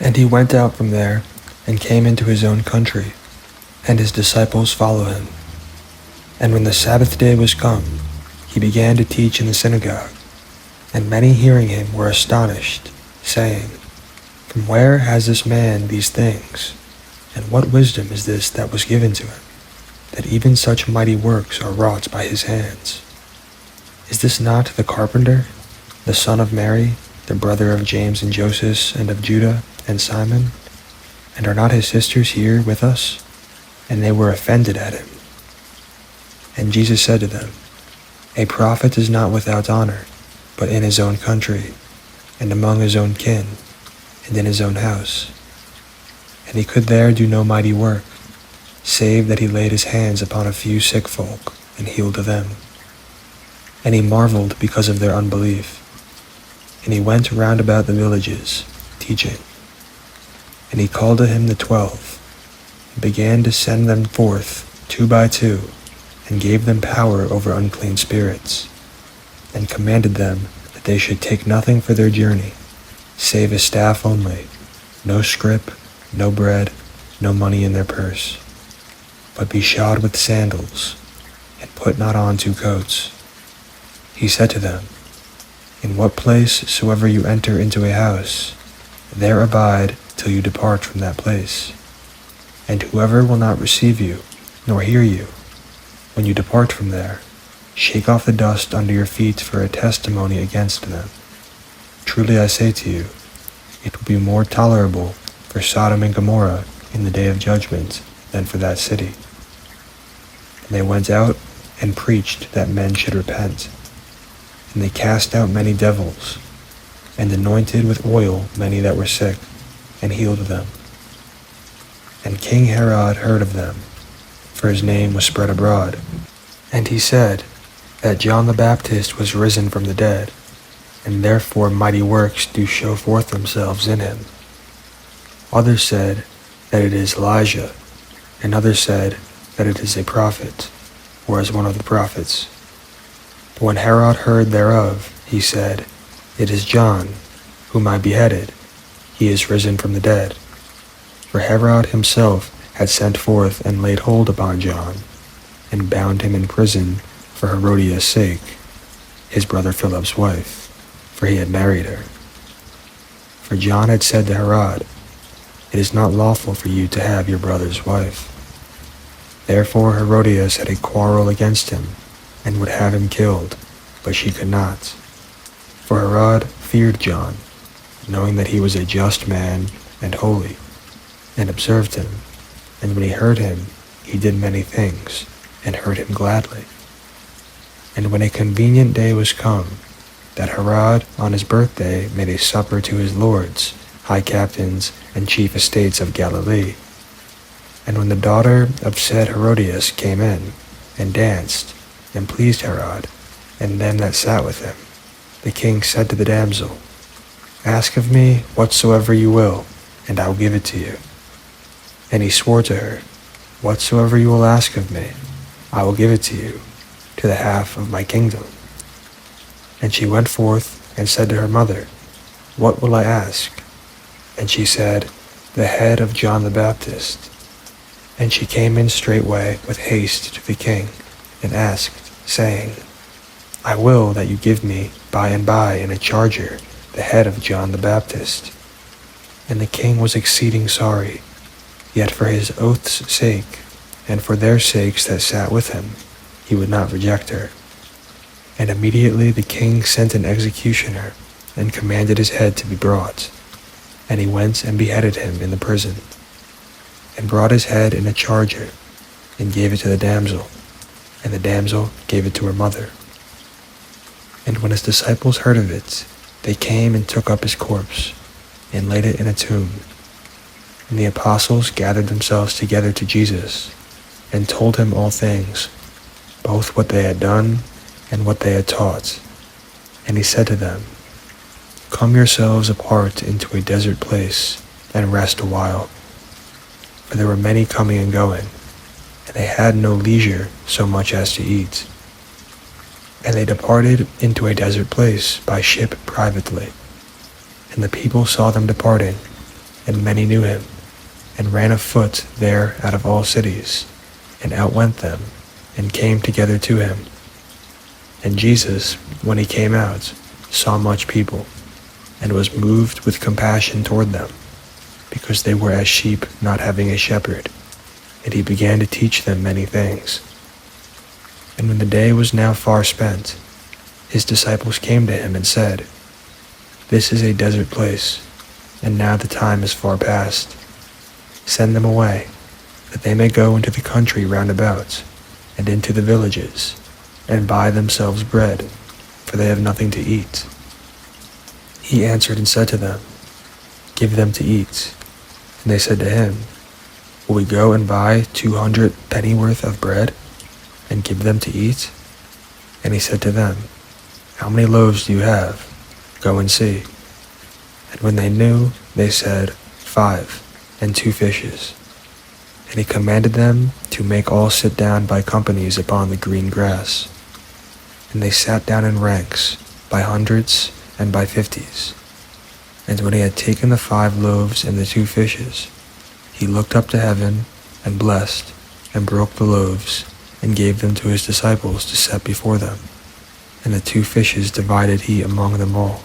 And he went out from there, and came into his own country, and his disciples followed him. And when the Sabbath day was come, he began to teach in the synagogue. And many hearing him were astonished, saying, From where has this man these things? And what wisdom is this that was given to him, that even such mighty works are wrought by his hands? Is this not the carpenter, the son of Mary, the brother of James and Joseph, and of Judah and Simon? And are not his sisters here with us? And they were offended at him. And Jesus said to them, A prophet is not without honor, but in his own country, and among his own kin, and in his own house. And he could there do no mighty work, save that he laid his hands upon a few sick folk, and healed them. And he marveled because of their unbelief. And he went round about the villages, teaching. And he called to him the 12, and began to send them forth 2 by 2, and gave them power over unclean spirits, and commanded them that they should take nothing for their journey, save a staff only, no scrip, no bread, no money in their purse, but be shod with sandals, and put not on 2 coats. He said to them, In what place soever you enter into a house, there abide till you depart from that place. And whoever will not receive you, nor hear you, when you depart from there, shake off the dust under your feet for a testimony against them. Truly I say to you, it will be more tolerable for Sodom and Gomorrah in the day of judgment than for that city. And they went out and preached that men should repent. And they cast out many devils, and anointed with oil many that were sick, and healed them. And King Herod heard of them, for his name was spread abroad. And he said that John the Baptist was risen from the dead, and therefore mighty works do show forth themselves in him. Others said that it is Elijah, and others said that it is a prophet, or as one of the prophets. But when Herod heard thereof, he said, It is John, whom I beheaded. He is risen from the dead. For Herod himself had sent forth and laid hold upon John, and bound him in prison for Herodias' sake, his brother Philip's wife, for he had married her. For John had said to Herod, It is not lawful for you to have your brother's wife. Therefore Herodias had a quarrel against him, and would have him killed, but she could not. For Herod feared John, knowing that he was a just man and holy, and observed him. And when he heard him, he did many things, and heard him gladly. And when a convenient day was come, that Herod on his birthday made a supper to his lords, high captains, and chief estates of Galilee. And when the daughter of said Herodias came in, and danced, and pleased Herod, and them that sat with him, the king said to the damsel, Ask of me whatsoever you will, and I will give it to you. And he swore to her, Whatsoever you will ask of me, I will give it to you, to the half of my kingdom. And she went forth and said to her mother, What will I ask? And she said, The head of John the Baptist. And she came in straightway with haste to the king, and asked, saying, I will that you give me by and by in a charger the head of John the Baptist. And the king was exceeding sorry, yet for his oath's sake, and for their sakes that sat with him, he would not reject her. And immediately the king sent an executioner, and commanded his head to be brought. And he went and beheaded him in the prison, and brought his head in a charger, and gave it to the damsel, and the damsel gave it to her mother. And when his disciples heard of it, they came and took up his corpse, and laid it in a tomb. And the apostles gathered themselves together to Jesus, and told him all things, both what they had done, and what they had taught. And he said to them, Come yourselves apart into a desert place, and rest a while. For there were many coming and going, and they had no leisure so much as to eat. And they departed into a desert place by ship privately. And the people saw them departing, and many knew him, and ran afoot there out of all cities, and outwent them, and came together to him. And Jesus, when he came out, saw much people, and was moved with compassion toward them, because they were as sheep not having a shepherd, and he began to teach them many things. And when the day was now far spent, his disciples came to him and said, This is a desert place, and now the time is far past. Send them away, that they may go into the country round about, and into the villages, and buy themselves bread, for they have nothing to eat. He answered and said to them, Give them to eat. And they said to him, Will we go and buy 200 pennyworth of bread, and give them to eat? And he said to them, How many loaves do you have? Go and see. And when they knew, they said, 5, and 2 fishes. And he commanded them to make all sit down by companies upon the green grass. And they sat down in ranks, by hundreds and by 50s. And when he had taken the 5 loaves and the 2 fishes, he looked up to heaven, and blessed, and broke the loaves, and gave them to his disciples to set before them. And the 2 fishes divided he among them all.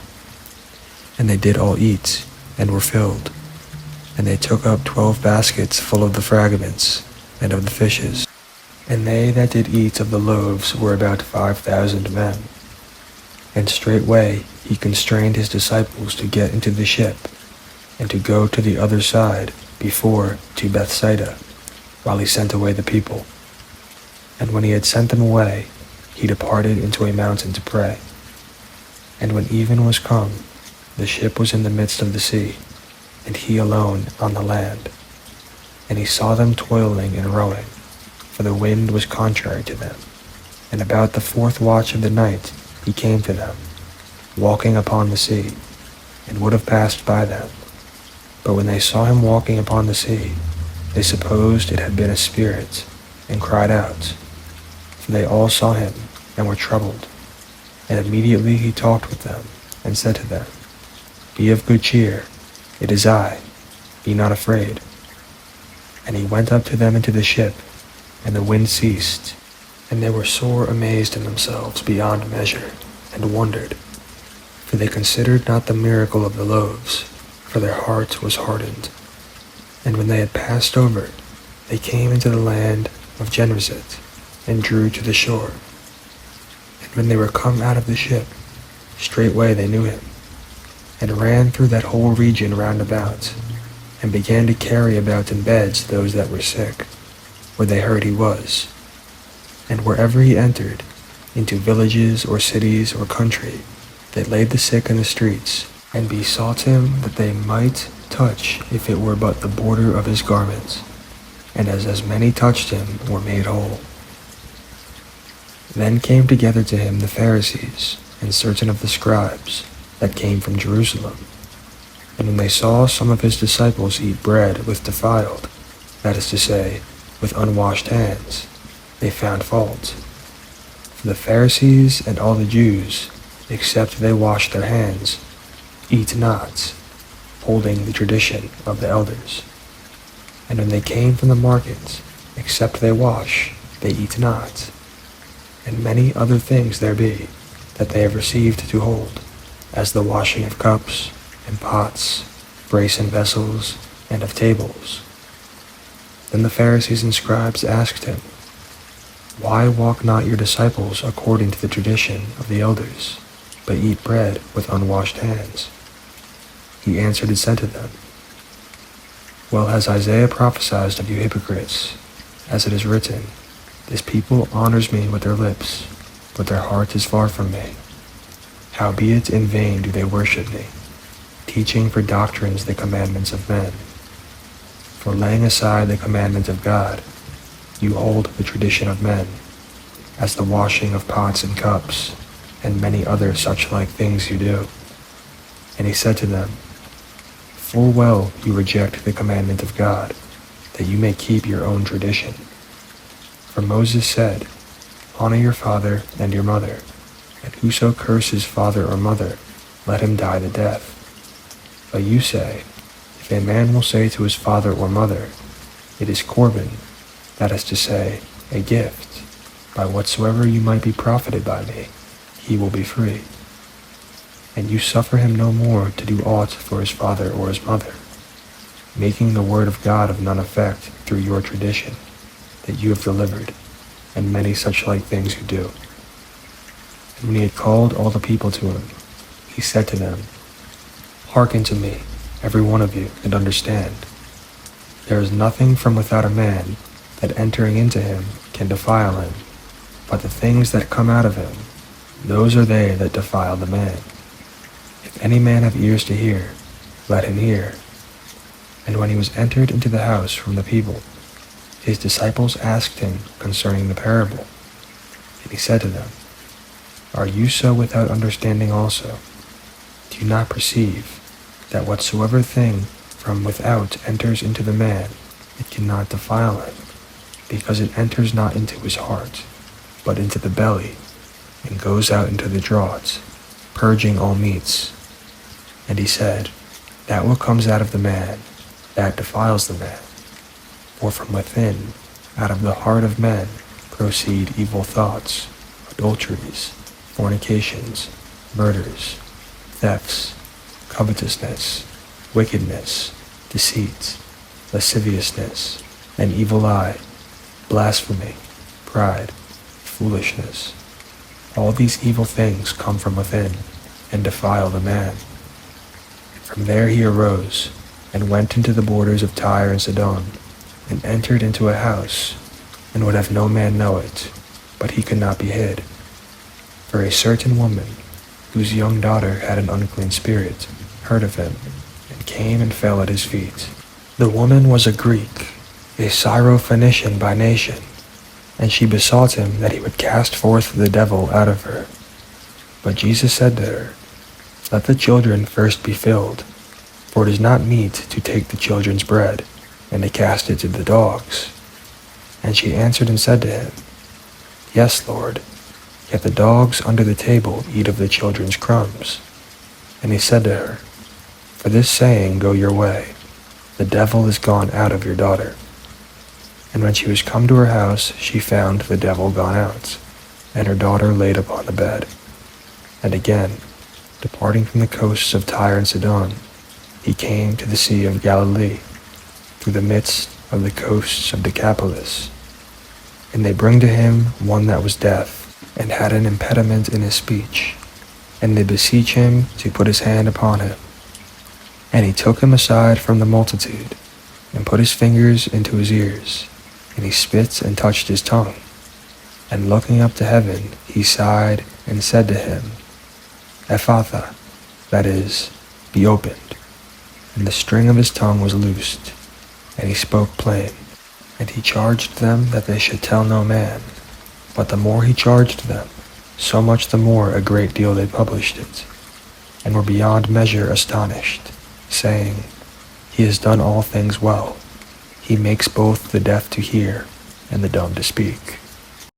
And they did all eat, and were filled. And they took up 12 baskets full of the fragments, and of the fishes. And they that did eat of the loaves were about 5,000 men. And straightway he constrained his disciples to get into the ship, and to go to the other side before to Bethsaida, while he sent away the people. And when he had sent them away, he departed into a mountain to pray. And when even was come, the ship was in the midst of the sea, and he alone on the land. And he saw them toiling and rowing, for the wind was contrary to them. And about the 4th watch of the night he came to them, walking upon the sea, and would have passed by them. But when they saw him walking upon the sea, they supposed it had been a spirit, and cried out. For they all saw him, and were troubled. And immediately he talked with them, and said to them, Be of good cheer, it is I, be not afraid. And he went up to them into the ship, and the wind ceased, and they were sore amazed in themselves beyond measure, and wondered. For they considered not the miracle of the loaves, for their heart was hardened. And when they had passed over, they came into the land of Gennesaret, and drew to the shore. And when they were come out of the ship, straightway they knew him, and ran through that whole region round about, and began to carry about in beds those that were sick, where they heard he was. And wherever he entered, into villages or cities or country, they laid the sick in the streets, and besought him that they might touch, if it were but the border of his garments. And as many touched him were made whole. Then came together to him the Pharisees, and certain of the scribes, that came from Jerusalem. And when they saw some of his disciples eat bread with defiled, that is to say, with unwashed hands, they found fault. For the Pharisees and all the Jews, except they wash their hands, eat not, holding the tradition of the elders. And when they came from the market, except they wash, they eat not. And many other things there be, that they have received to hold, as the washing of cups, and pots, brazen vessels, and of tables. Then the Pharisees and scribes asked him, Why walk not your disciples according to the tradition of the elders, but eat bread with unwashed hands? He answered and said to them, Well has Isaiah prophesied of you hypocrites, as it is written, This people honors me with their lips, but their heart is far from me. Howbeit in vain do they worship me, teaching for doctrines the commandments of men. For laying aside the commandment of God, you hold the tradition of men, as the washing of pots and cups, and many other such like things you do. And he said to them, Full well you reject the commandment of God, that you may keep your own tradition. For Moses said, Honor your father and your mother, and whoso curses father or mother, let him die the death. But you say, If a man will say to his father or mother, "It is Corban," that is to say, a gift, by whatsoever you might be profited by me, he will be free. And you suffer him no more to do aught for his father or his mother, making the word of God of none effect through your tradition that you have delivered, and many such like things you do. And when he had called all the people to him, he said to them, "Hearken to me, every one of you, and understand. There is nothing from without a man that entering into him can defile him, but the things that come out of him, those are they that defile the man. If any man have ears to hear, let him hear." And when he was entered into the house from the people, his disciples asked him concerning the parable. And he said to them, "Are you so without understanding also? Do you not perceive that whatsoever thing from without enters into the man, it cannot defile him, because it enters not into his heart, but into the belly, and goes out into the draughts, purging all meats?" And he said, "That what comes out of the man, that defiles the man. For from within, out of the heart of men, proceed evil thoughts, adulteries, fornications, murders, thefts, covetousness, wickedness, deceit, lasciviousness, an evil eye, blasphemy, pride, foolishness. All these evil things come from within, and defile the man." From there he arose, and went into the borders of Tyre and Sidon, and entered into a house, and would have no man know it, but he could not be hid. For a certain woman, whose young daughter had an unclean spirit, heard of him, and came and fell at his feet. The woman was a Greek, a Syrophoenician by nation, and she besought him that he would cast forth the devil out of her. But Jesus said to her, "Let the children first be filled, for it is not meet to take the children's bread, and to cast it to the dogs." And she answered and said to him, "Yes, Lord, yet the dogs under the table eat of the children's crumbs." And he said to her, "For this saying go your way, the devil is gone out of your daughter." And when she was come to her house, she found the devil gone out, and her daughter laid upon the bed. And again, departing from the coasts of Tyre and Sidon, he came to the Sea of Galilee, through the midst of the coasts of Decapolis. And they bring to him one that was deaf, and had an impediment in his speech. And they beseech him to put his hand upon him. And he took him aside from the multitude, and put his fingers into his ears, and he spit and touched his tongue. And looking up to heaven, he sighed and said to him, "Ephphatha," that is, be opened. And the string of his tongue was loosed, and he spoke plain. And he charged them that they should tell no man. But the more he charged them, so much the more a great deal they published it, and were beyond measure astonished, saying, "He has done all things well. He makes both the deaf to hear, and the dumb to speak."